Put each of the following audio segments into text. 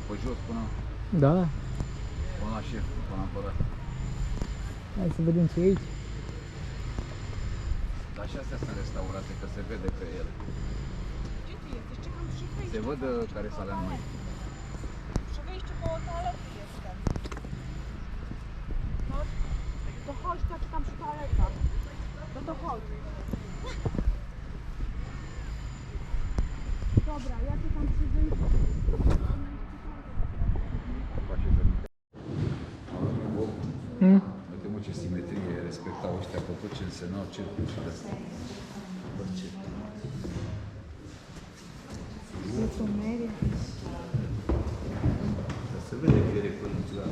Pe jos până... Da. Până la șef, până acolo. Hai să vedem ce e aici. Dar și astea sunt restaurate, că se vede pe ele. Se văd care s-alea noi. Że wyjście koło toalety jestem. No, to chodź, to czy tam przy toaletach. No to chodź. Dobra, ja tu tam przy wyjściu. Uite mă ce simetrie respectau ăștia pe tot ce însemnau cercuri și de-astea. Orice. Se vede che è riconosciuta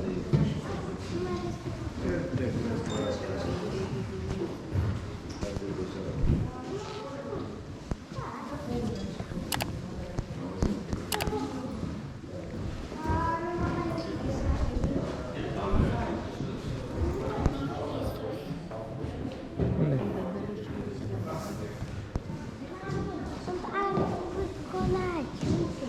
Unde? Sunt albe cu colaci, uite.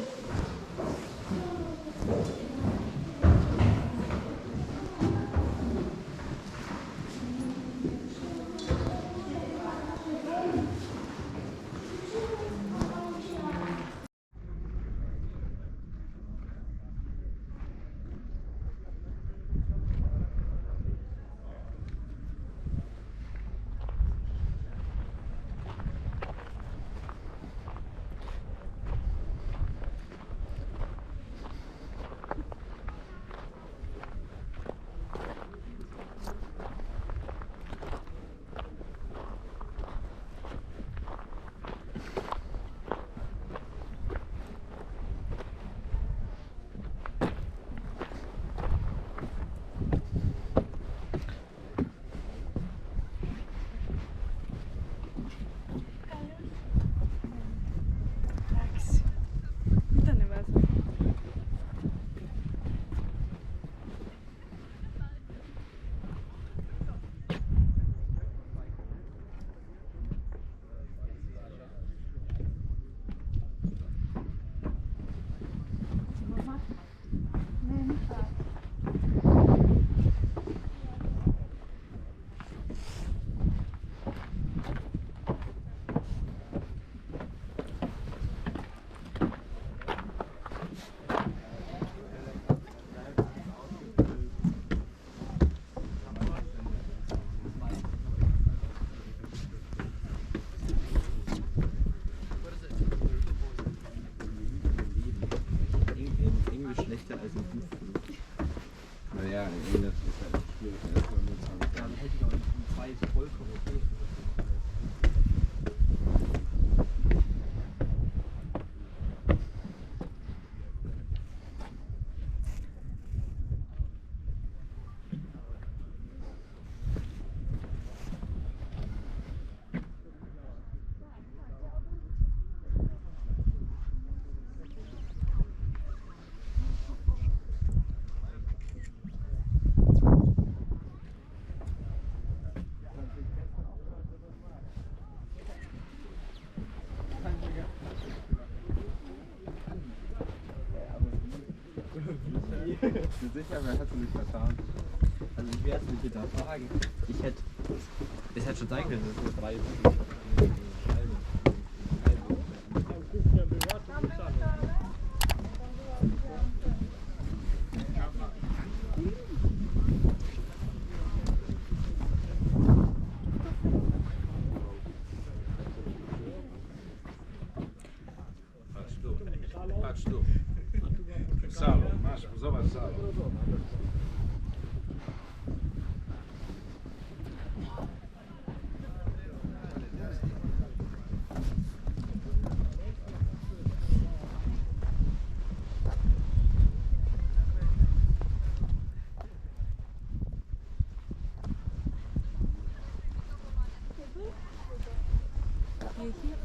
To nevadí. irgendwie schlechter als im Buch. Naja, das ist halt schwierig. Dann hätte ich auch in 2 vollkommen okay. Sicher, wer hat sich vertan? Also ich werde es nicht hinterfragen. Es hätte schon sein können, dass es 3 Patrz tu. Salon, masz, zobacz salon. Da.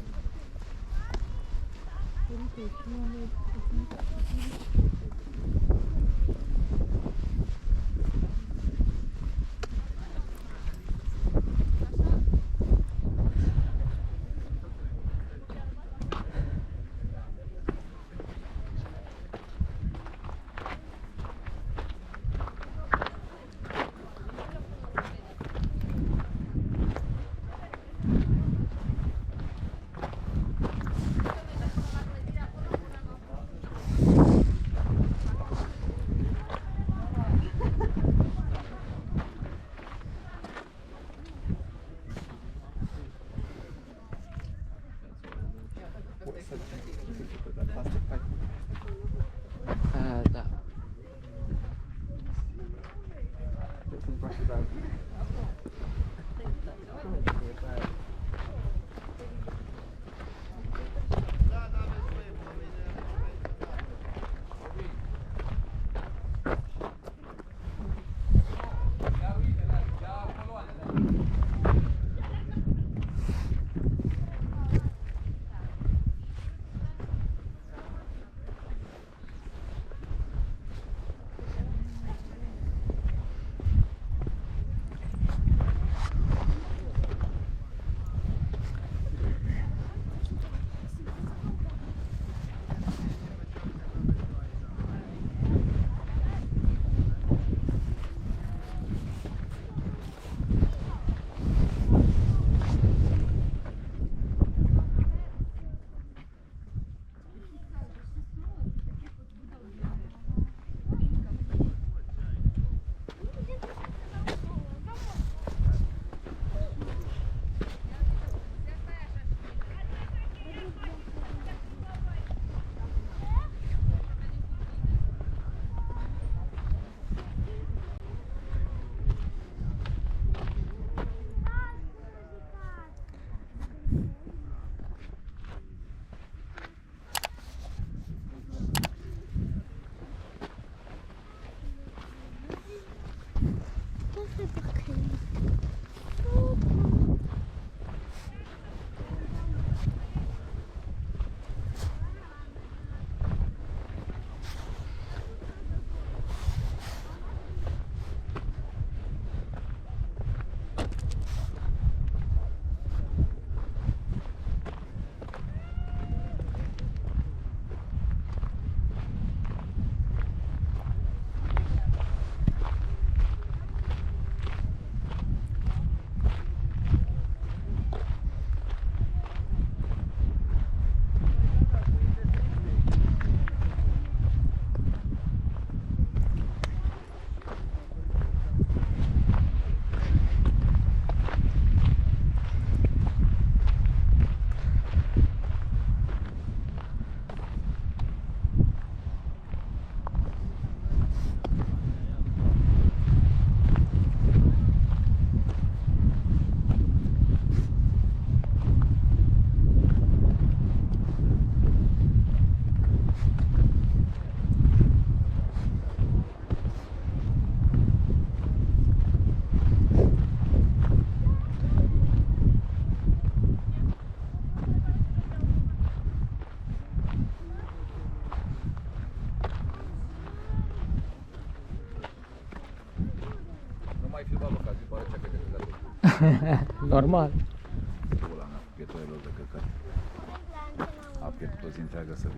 Normal. Pula mea, pietoarelor de căcat. A pierdut o zi întreagă să